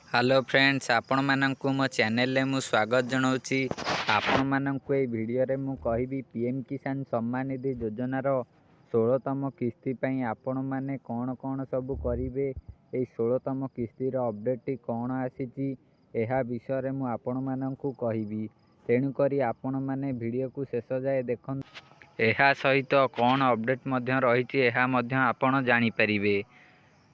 Hello friends, आपण माननकु मो channel रे मु स्वागत जनाउछि। आपण माननकु ए वीडियो रे मु कहिबी पीएम किसान सम्मान निधि योजना रो 16तम किस्ती पई आपण माने कोन कोन सब करिवे। ए 16तम किस्ती रो अपडेट टी कोन आसीछि एहा विषय रे मु आपण माननकु कहिबी। तेनु करी आपण माने वीडियो को शेष जाय देखन। एहा सहित कोन अपडेट मध्य रहिछि एहा मध्य आपण जानि परिबे।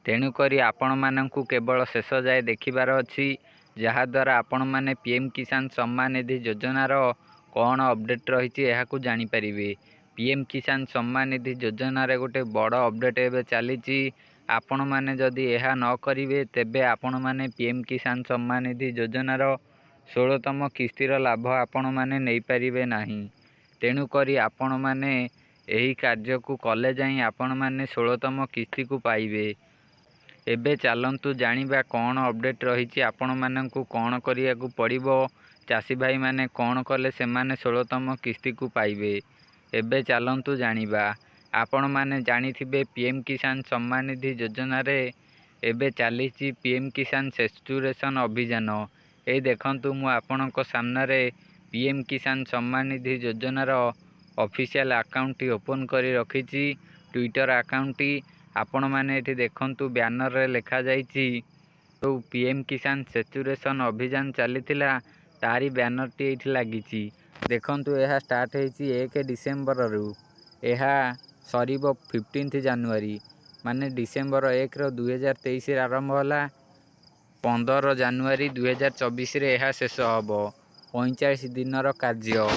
तेणुकरी आपण माननकु केवल शेष जाए देखिबार अछि, जहा द्वारा आपण माने पीएम किसान सम्मान निधि योजना रो कोन अपडेट रहिछि एहाकु जानि परिबे। पीएम किसान सम्मान निधि योजना रे गोटे बड़ अपडेट एबे चलीछि। आपण माने जदि एहा न करिवे तेबे आपण माने पीएम किसान सम्मान निधि योजना रो 16तम किस्ती रो लाभ आपण माने नै परिबे नाही। तेणुकरी आपण माने एही कार्य को कले जाई आपण माने 16तम किस्ती को पाइबे। एबे चलंतु जानिबा कोन अपडेट रहिछि, आपण माननकु कोन करियाकु पड़िबो, चासी भाई माने कोन कले से माने 16तम किस्ती को पाइबे। एबे चलंतु जानिबा। आपण माने जानिथिबे पीएम किसान सम्मान निधि योजना रे एबे चलीछि पीएम किसान सेचुरेशन अभियान। ए देखंतु मु आपणक सामने रे पीएम किसान सम्मान निधि योजना रो ऑफिशियल अकाउंट टी ओपन करी रखिछि, ट्विटर अकाउंट टी। आपण माने एठी देखंतु बैनर रे लिखा जाइछि तो पीएम किसान सेचुरेशन अभियान चलीथिला तारी बैनर टी एठी लागिछि। देखंतु एहा स्टार्ट हेछि 1 डिसेंबर रु, एहा सरीबो 15 जनवरी माने डिसेंबर 1 रो 2023 रे आरंभ होला। 15 जनवरी 2024 रे एहा शेष हबो। 45 दिन रो कार्य।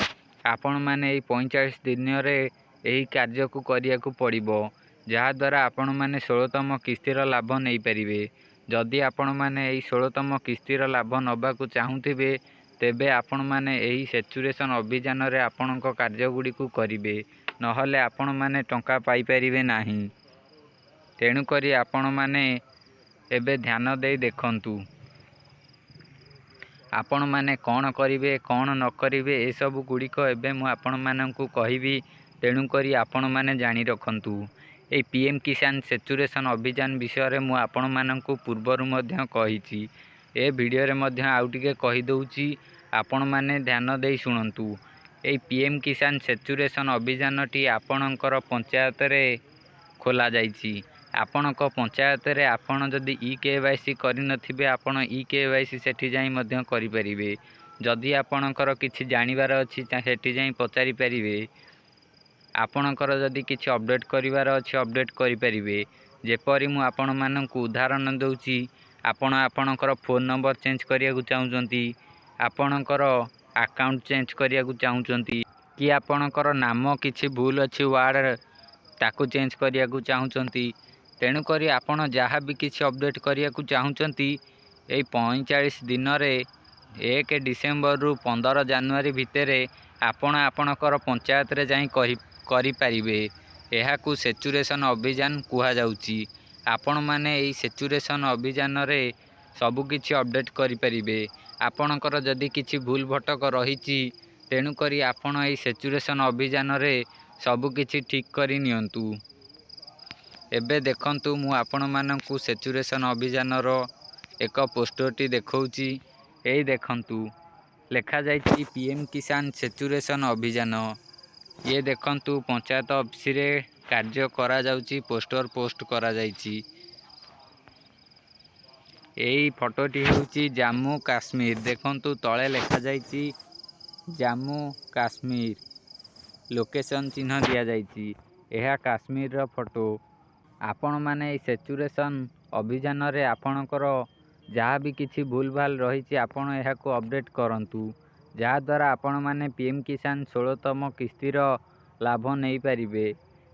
आपण माने एई 45 दिन रे एही कार्य को करिया को पड़िबो, जहा द्वारा आपण माने 16तम किस्तीर लाभ नहीं परिबे। जदि आपण माने एही 16तम किस्तीर लाभ नबा को चाहुथिबे तेबे आपण माने एही सेचुरेशन अभियान रे आपणक कार्य गुडी को करिवे, नहले आपण माने टंका पाई परिबे नाही। तेणु करी आपण माने एबे ध्यान देई देखंतु आपण माने कोन करिवे कोन न करिवे ए सब गुडी को एबे मु आपण माननकु कहिबी। तेणु करी आपण माने जानि रखंतु। ए पीएम किसान सेचुरेशन अभियान विषय रे मु आपण माननकु पूर्वरु मध्य कहिछि। ए वीडियो रे मध्य आउ टिके कहि दउछि, आपण माने ध्यान देई सुनंतु। ए पीएम किसान सेचुरेशन अभियान टी आपणकर पंचायत रे खोला जाइछि। आपणक पंचायत रे आपण जदि ई-केवाईसी करि नथिबे आपण ई-केवाईसी सेठी जाई मध्य करि परिबे। जदि आपणकर किछि जानिबार अछि ता सेठी जाई पचारि परिबे। आपणकर जदि किछि अपडेट करिवार अछि अपडेट करि परिबे। जेपरि मु आपण माननकु उदाहरण दउछि, आपण आपणकर फोन नंबर चेंज करिया को चाहुचंती, आपणकर अकाउंट चेंज करिया को चाहुचंती, कि आपणकर नाम किछि भूल अछि वार्ड ताकू चेंज करिया को चाहुचंती। तेणु करी आपण जहाँ भी किछि अपडेट करिया को चाहुचंती ए 45 दिन रे 1 डिसेंबर रु 15 जनवरी भितरे आपण आपणकर पंचायत रे जाई करि परिबे। एहाकू सेचुरेशन अभियान कुहा जाउची। आपण माने एई सेचुरेशन अभियान रे सबु किछि अपडेट करि परिबे। आपणकर जदि किछि भूल भटक रहिछि तेणु करी आपण एई सेचुरेशन अभियान रे सबु किछि ठीक करि नियंतु। एबे देखंतु मु आपण माननकु सेचुरेशन अभियान रो एक पोस्टर टी देखौची। एई देखंतु लेखा जाइछि पीएम किसान सेचुरेशन अभियान। ये देखंतु पंचायत ऑफिस रे कार्य करा जाउची, पोस्टर पोस्ट करा जाइछि। एई फोटोटी हेउची जम्मू काश्मीर। देखंतु तळे लेखा जाइछि जम्मू काश्मीर, लोकेशन चिन्ह दिया जाइछि। एहा काश्मीर रो फोटो। आपण माने एई सेचुरेशन अभियान रे आपणकर जहाँ भी किछि भूल भाल रहिछि आपण एहाको अपडेट करंतु, जहा द्वारा आपण माने पीएम किसान 16तम किस्तीर लाभ नहीं पारिबे।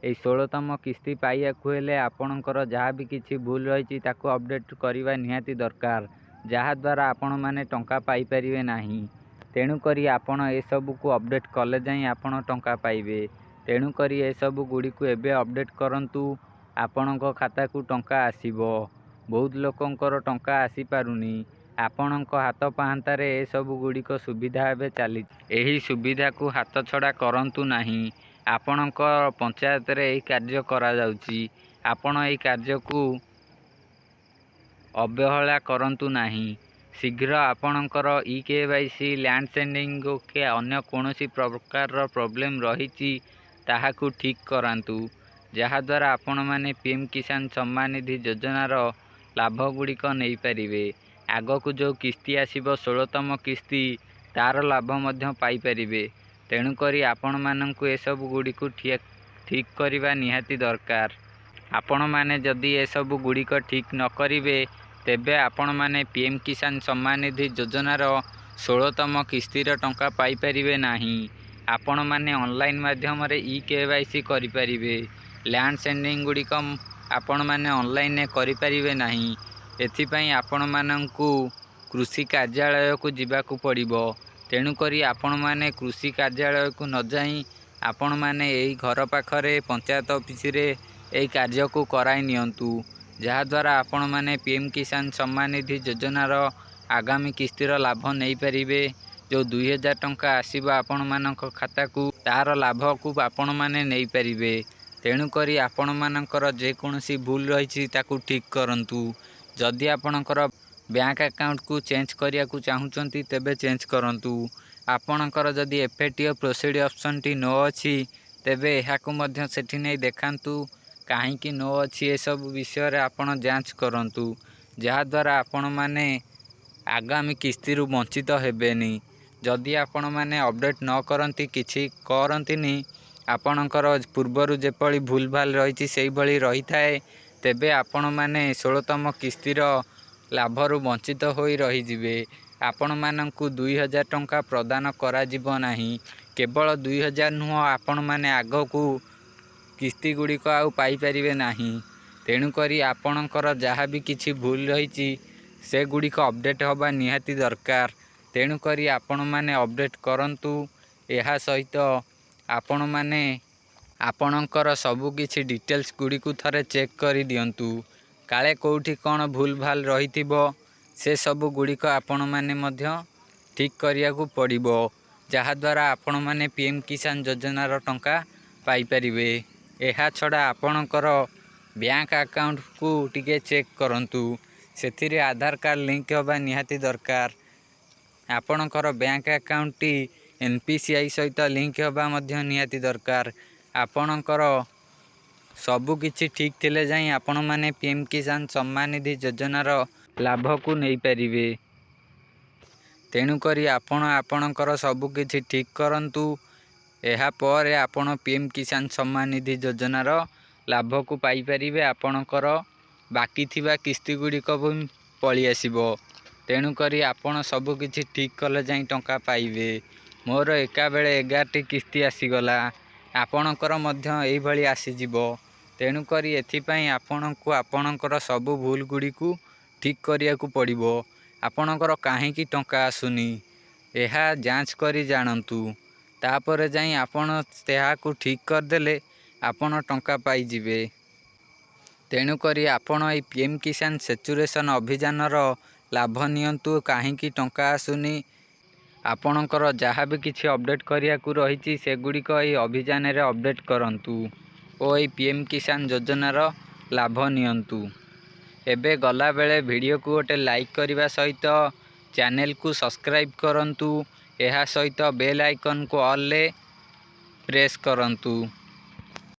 एई 16तम किस्ती पाइयाकु हेले आपणकर जहाँ भी किछि भूल रहिछि ताकू अपडेट करिवा निहाती दरकार, जहा द्वारा आपण माने टंका पाई परिबे नाही। तेणु करी आपण ए सब को अपडेट कले जाई आपण टंका पाइबे। तेणु करी ए सब गुडी को एबे अपडेट करंतु, आपणक खाता को टंका आसीबो। बहुत लोकंकर टंका आसी पारुनी। आपणक हाथ पाहांतारे ए सब गुडी को सुविधा एबे चली। एही सुविधा को हाथ छड़ा करंतु नाही। आपणक पंचायत रे एही कार्य करा जाउची। आपण एही कार्य को अवहेला करंतु नाही। शीघ्र आपणकर KYC लैंड सेंडिंग के अन्य कौनसी प्रकार प्रॉब्लम रही ताहाकू ठीक करांतु जहाद्वारा आपण मैंने पीएम किसान सम्मान निधि योजनार लाभ गुड़िक नहीं पारे। आगक जो किस्ती आसब 16तम किस्ती तार लाभ पाइपर। तेणुक आपण मानू एसबू गुड़िक ठीक करवा निहाती दरकार। आपण मैंने जदि एसबू गुड़िक ठीक न करेंगे तेबे आपण मैंने पीएम किसान सम्मान निधि योजनार 16तम किस्तीर टंका पाइपर नहीं। आपण मैंने ऑनलाइन माध्यम KYC करें। लैंड सेंडिंग गुड़िक आपण मैंने ऑनलाइन करें नहीं। एथिपाई आपण मानू कृषि कार्यालय को जीवाकू पड़िबो। तेणुक आपण मैंने कृषि कार्यालय को न जाई आपण मैंने यही घर पाखरे पंचायत ऑफिस रे यही कार्य को कराई नियंतु जहाद्वारा आपण मैंने पीएम किसान सम्मान निधि योजनार आगामी किस्तीर लाभ नहीं पारे। जो 2000 टंका आसब आपण मान खाता को तार लाभ को आपण मैंने नहीं पारे। तेणुक आपण मानकर जेकोसी भूल रही ताकू ठीक करंतु। जदि आपणकर बैंक अकाउंट को चेंज करिया को चाहूँगी तेबे चेंज करंतु। आपणकर जदि FATO प्रोसीड ऑप्शन टी नो अच्छी तेबे एहाकू मध्य सेठी नहीं देखांतु कहीं नो अच्छी ये सब विषय रे आपण जांच करंतु जहाद्वारा आपण माने आगामी किस्ती रु वंचित हेबेनी। जदि आपण माने अपडेट न करंती किछि करंतीनी आपणकर पूर्वरु जेपଳି भूल भाल रही से भली रही थाए तेबे आपण माने 16तम किस्तीर लाभरु वंचित होई रही जिवे। आपण मानकू 2000 टंका प्रदान करा जिवो नाही। केवल 2000 नुह आपण माने आगकू किस्ती गुड़िक आउ पाइपर नहीं। तेणुक आपणकर जहाँ भी किछि भूल रही से गुड़िक अपडेट हवा निहाती दरकार। तेणुक आपण माने अपडेट करंतु। एहा सहित आपण माने आपणकर सबु किछि डिटेल्स गुड़िक थरे चेक करि दियंतु काले कोठी कौन भूल भाल रही से सबु गुड़िक आपण माने मध्य ठीक करिया को पड़िबो जहाद्वारा आपण माने पीएम किसान योजनार टंका पाइपरिवे। एहा छड़ा आपणकर बैंक अकाउंट को टिके चेक करंतु सेथिरे आधार कार्ड लिंक होबा निहाती दरकार। आपणकर बैंक अकाउंट टी NPCI सहित लिंक होबा मध्य निहाती दरकार। आपणकर सबु किछि ठीक थिले जाई आपण माने पीएम किसान सम्मान निधि योजनार लाभ को नहीं पारिबे। तेणुक आपणकर सबु किछि ठीक करंतु। एहा पर आपण पीएम किसान सम्मान निधि योजनार लाभ को पाइपर। आपणकर बाकी थिबा किस्ती गुड़िक भी पलि आसिबो। तेणुक आपण सबु किछि ठीक कले जाई टंका पाइबे। मोर एका बेले 11टी किस्ती आसीगला आपणकर मध्य एही भली आसीजिवो। तेणुक एथिपाई आपणको आपणकर सबु भूल गुड़िकू ठीक करिया को पड़िबो। आपणकर काहेकि टंका आसुनी एहा जांच करी जानंतु तापर जाई आपण तेहाकू ठीक करदेले आपण टंका पाई जिवे। तेणुक आपण ए पीएम किसान सेचुरेशन अभियानर लाभ नियंतु काहेकि टंका आसुनी आपणकर जहाँ भी किछि अपडेट करिया को रही से गुड़िक ए अभियान रे अपडेट करंतु ओ ए पीएम किसान योजनार लाभ नियंतु। एबे गला बेले वीडियो को गोटे लाइक करने सहित चैनल को सब्सक्राइब करंतु। एहा सहित बेल आइकन को ऑल ले प्रेस करंतु।